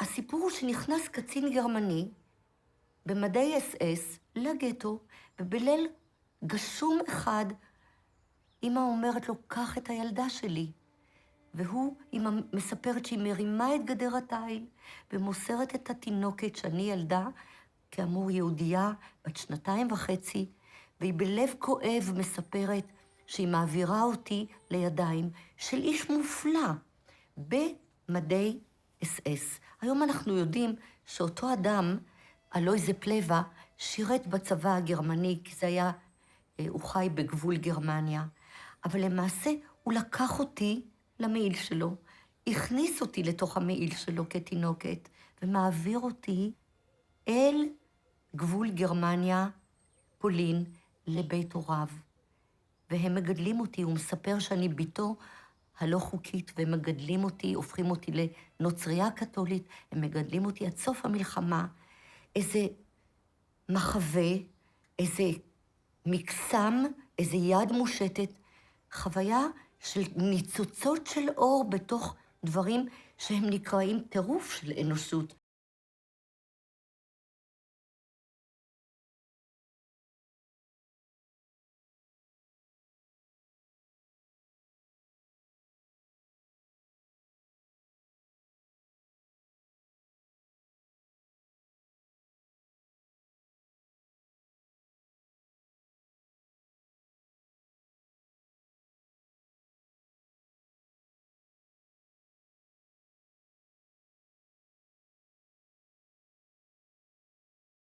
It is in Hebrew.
הסיפור הוא שנכנס קצין גרמני במדי אס-אס לגטו, ובליל גשום אחד, אמא אומרת לו, קח את הילדה שלי. והוא, אמא מספרת שהיא מרימה את גדר התיל, ומוסרת את התינוקת שאני ילדה, כאמור יהודייה, בת 2.5, והיא בלב כואב מספרת שהיא מעבירה אותי לידיים של איש מופלא במדי אס-אס. היום אנחנו יודעים שאותו אדם, אלויזה פלווה, שירת בצבא הגרמני, כי זה היה, הוא חי בגבול גרמניה. אבל למעשה הוא לקח אותי למעיל שלו, הכניס אותי לתוך המעיל שלו כתינוקת, ומעביר אותי אל גבול גרמניה, פולין, לבית הוריו. והם מגדלים אותי, הוא מספר שאני ביתו הלא חוקית, והם מגדלים אותי, הופכים אותי לנוצריה קתולית, הם מגדלים אותי עד סוף המלחמה, איזה מחווה, איזה מקסם, איזה יד מושטת, חוויה של ניצוצות של אור בתוך דברים שהם נקראים טירוף של אנושות.